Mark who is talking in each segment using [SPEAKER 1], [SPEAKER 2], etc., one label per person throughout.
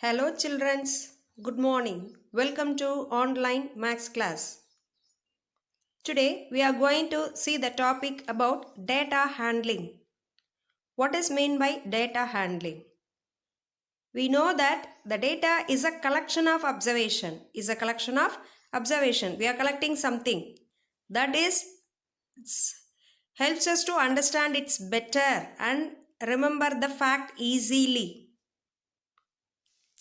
[SPEAKER 1] Hello children, good morning. Welcome to online maths class. Today we are going to see the topic about data handling. What is meant by data handling? We know that the data is a collection of observation. We are collecting something that is helps us to understand it better and remember the fact easily.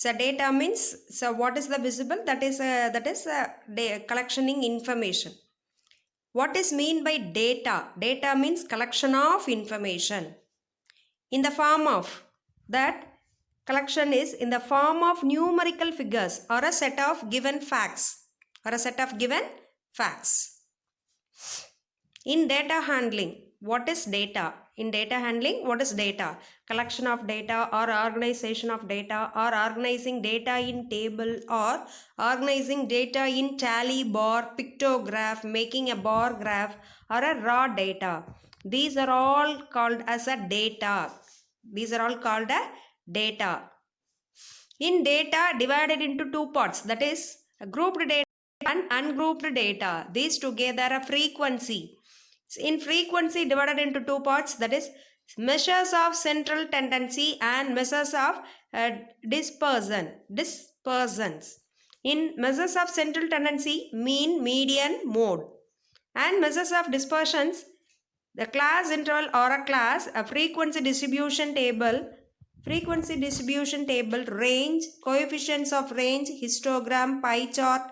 [SPEAKER 1] So data means, so what is the visible? That is collectioning information. What is mean by data? Data means collection of information in the form of, that collection is in the form of numerical figures or a set of given facts In data handling, what is data? In data handling, what is data? Collection of data or organization of data or organizing data in table or organizing data in tally bar, pictograph, making a bar graph or a raw data. These are all called as a data. In data divided into two parts, that is grouped data and ungrouped data. These together are frequency. In frequency divided into two parts, that is measures of central tendency and measures of dispersons. In measures of central tendency, mean, median, mode, and measures of dispersions, the class interval or a frequency distribution table, range, coefficients of range, histogram, pie chart,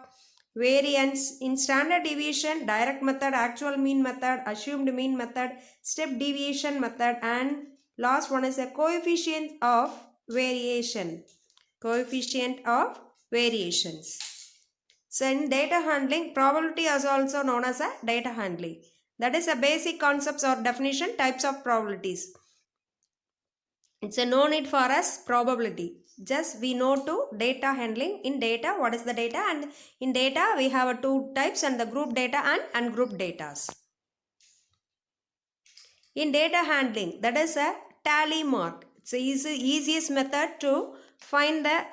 [SPEAKER 1] variance. In standard deviation, direct method, actual mean method, assumed mean method, step deviation method, and last one is a coefficient of variations. So in data handling, probability is also known as a data handling. That is a basic concepts or definition types of probabilities. It's a no need for us probability. Just we know to data handling. In data, what is the data? And in data, we have two types, and the group data and ungrouped data. In data handling, that is a tally mark. It's the easiest method to find the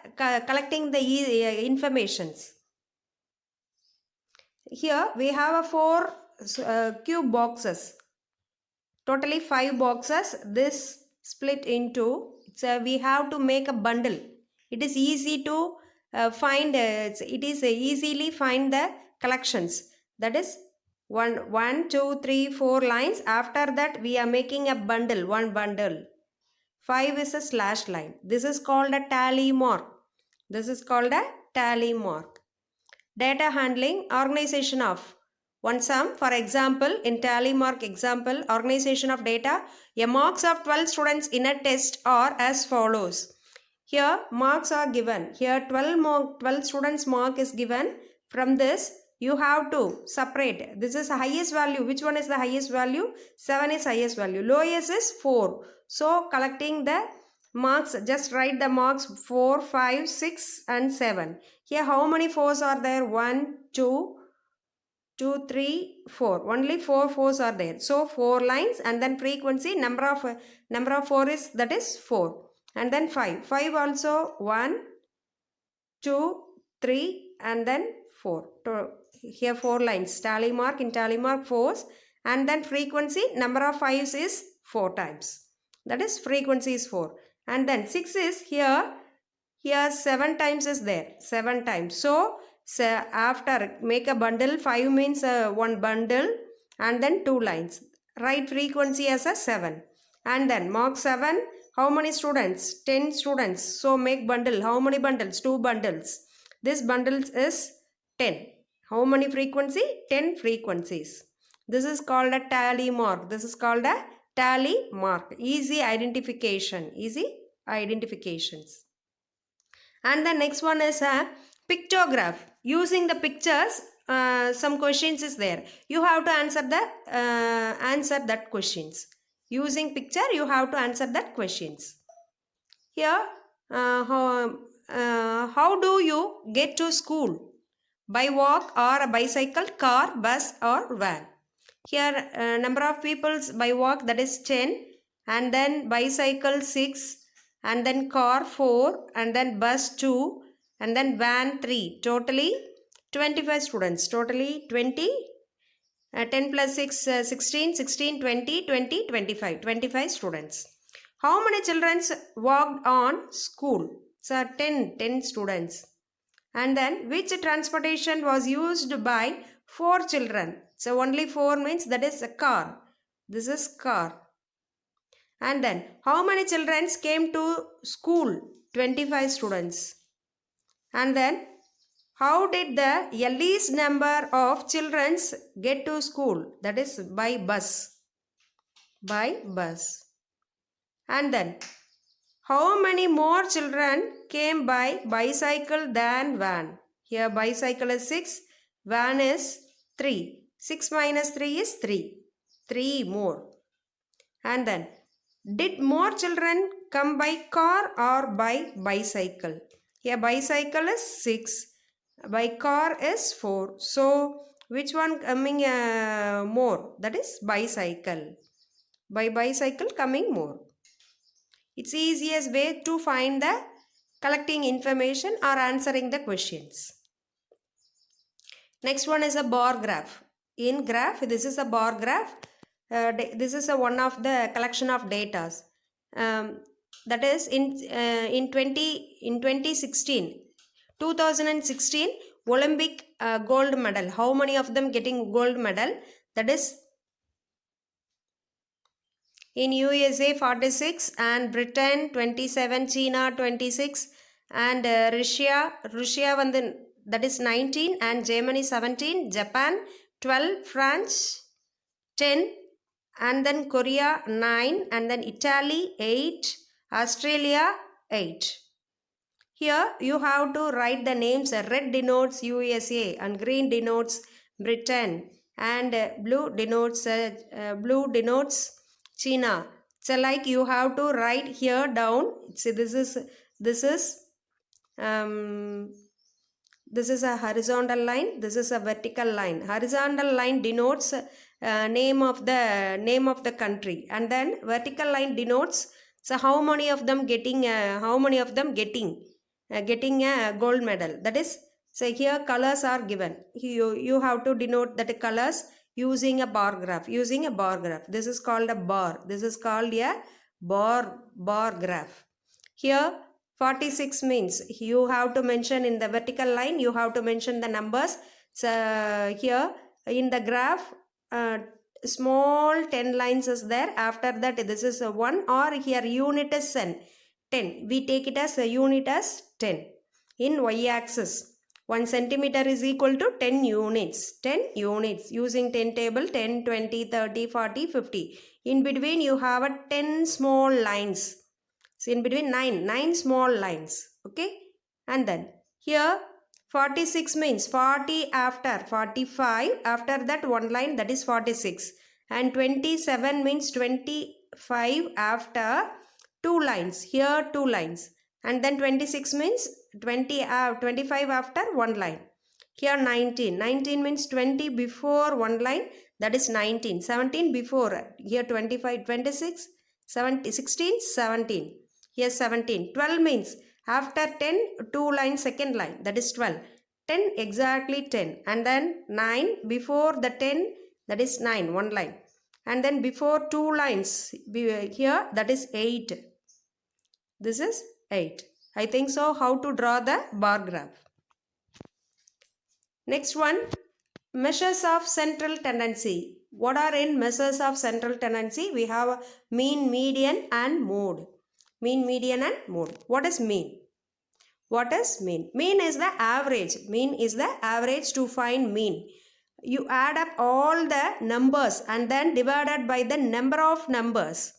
[SPEAKER 1] collecting the informations. Here we have four cube boxes. Totally 5 boxes. This split into, so we have to make a bundle. It is easy to easily find the collections. That is 1, 2, 3, 4 lines. After that we are making a bundle, one bundle. 5 is a slash line. This is called a tally mark. Data handling, organization of one sum. For example, in tally mark example, organization of data, a marks of 12 students in a test are as follows. Here marks are given. Here 12 students mark is given. From this you have to separate. This is the highest value. Which one is the highest value? 7 is highest value. Lowest is 4. So collecting the marks, just write the marks 4, 5, 6 and 7. Here how many 4s are there? 1, 2, 3, 4. Only 4 4s are there. So 4 lines, and then frequency, number of 4 is, that is 4. And then 5. 5 also 1, 2, 3 and then 4. Here 4 lines. Tally mark, in tally mark 4s, and then frequency, number of 5s is 4 times. That is frequency is 4. And then 6 is here 7 times is there. 7 times. So after make a bundle, 5 means one bundle, and then 2 lines. Write frequency as a 7. And then mark 7. How many students? 10 students. So make bundle. How many bundles? 2 bundles. This bundle is 10. How many frequency? 10 frequencies. This is called a tally mark. Easy identifications. And the next one is a pictograph. Using the pictures, some questions is there. You have to answer that questions. Using picture, you have to answer that questions. Here, how do you get to school? By walk or a bicycle, car, bus or van? Here, number of people by walk, that is 10, and then bicycle 6, and then car 4, and then bus 2, and then van 3. Totally 25 students. Totally 20. 10 plus 6, 16, 16, 20, 20, 25. 25 students. How many children walked on school? So 10 students. And then which transportation was used by 4 children? So only 4 means that is a car. This is car. And then how many children came to school? 25 students. And then how did the least number of children get to school? That is by bus. By bus. And then how many more children came by bicycle than van? Here bicycle is 6, van is 3. 6 minus 3 is 3. 3 more. And then did more children come by car or by bicycle? Here bicycle is 6. By car is 4. So which one coming more? That is bicycle. By bicycle coming more. It's easiest way to find the collecting information or answering the questions. Next one is a bar graph. In graph, this is a bar graph. This is one of the collection of data. That is in 2016 Olympic gold medal. How many of them getting gold medal? That is in USA 46 and Britain 27, China 26 and Russia that is 19 and Germany 17, Japan 12, France 10 and then Korea 9 and then Italy 8, Australia 8. Here you have to write the names. Red denotes USA and green denotes Britain and blue denotes China. So like you have to write here down. See this is a horizontal line. This is a vertical line. Horizontal line denotes name of the country, and then vertical line denotes so how many of them getting getting a gold medal. That is, so here colors are given. You have to denote that colors using a bar graph. This is called a bar. This is called a bar graph. Here 46 means you have to mention in the vertical line, you have to mention the numbers. So here in the graph small 10 lines is there. After that this is a 1, or here unit is 10. We take it as a unit as 10. In y-axis 1 centimeter is equal to 10 units. 10 units using 10 table 10, 20, 30, 40, 50. In between you have a 10 small lines. So in between 9 small lines. Okay. And then here 46 means 40 after 45. After that one line, that is 46. And 27 means 25 after 2 lines. Here 2 lines. And then 26 means 25 after 1 line. Here 19. 19 means 20 before 1 line. That is 19. 17 before. Here 25, 26, 17, 16, 17. Here 17. 12 means after 10, 2 lines, second line. That is 12. 10 exactly 10. And then 9 before the 10. That is 9. 1 line. And then before 2 lines. Here that is 8. This is 8. I think so. How to draw the bar graph. Next one. Measures of central tendency. What are in measures of central tendency? We have mean, median and mode. Mean, median and mode. What is mean? What is mean? Mean is the average. Mean is the average. To find mean, you add up all the numbers and then divided by the number of numbers.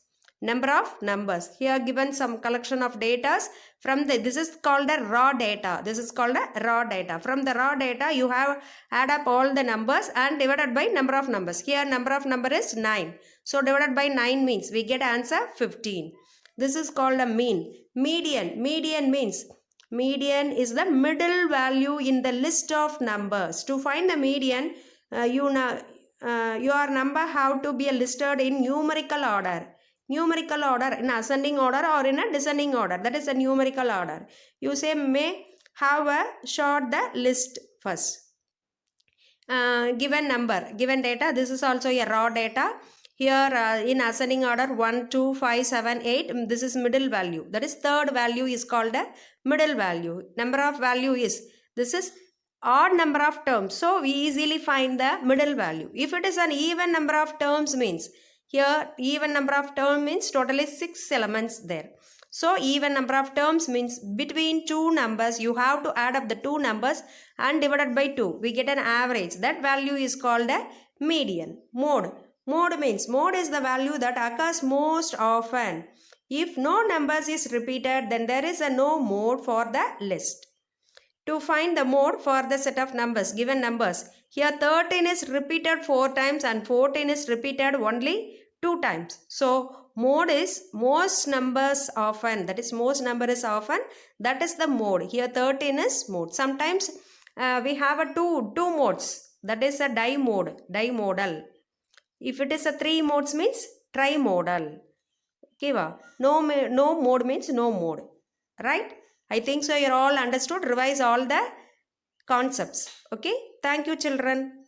[SPEAKER 1] Here given some collection of data from this is called a raw data. From the raw data you have add up all the numbers and divided by number of numbers. Here number of number is 9. So divided by 9 means we get answer 15. This is called a mean. Median means median is the middle value in the list of numbers. To find the median, your number have to be listed in numerical order. numerical order, in ascending order or in a descending order. That is a numerical order. You say may have a short the list first. Given number, given data, this is also a raw data. Here in ascending order 1, 2, 5, 7, 8, this is middle value. That is third value is called a middle value. Number of value is, this is odd number of terms. So we easily find the middle value. If it is an even number of terms means, here even number of term means totally 6 elements there. So even number of terms means between two numbers you have to add up the two numbers and divided by 2. We get an average. That value is called a median. Mode. Mode means, mode is the value that occurs most often. If no numbers is repeated, then there is a no mode for the list. To find the mode for the set of numbers, given numbers, here 13 is repeated 4 times and 14 is repeated only 2 times. So mode is most numbers often, that is most number is often, that is the mode. Here 13 is mode. Sometimes we have a two modes, that is a dimodal. If it is a 3 modes means trimodal. Okay, no mode means no mode, right? I think so you're all understood. Revise all the concepts. Okay, thank you children.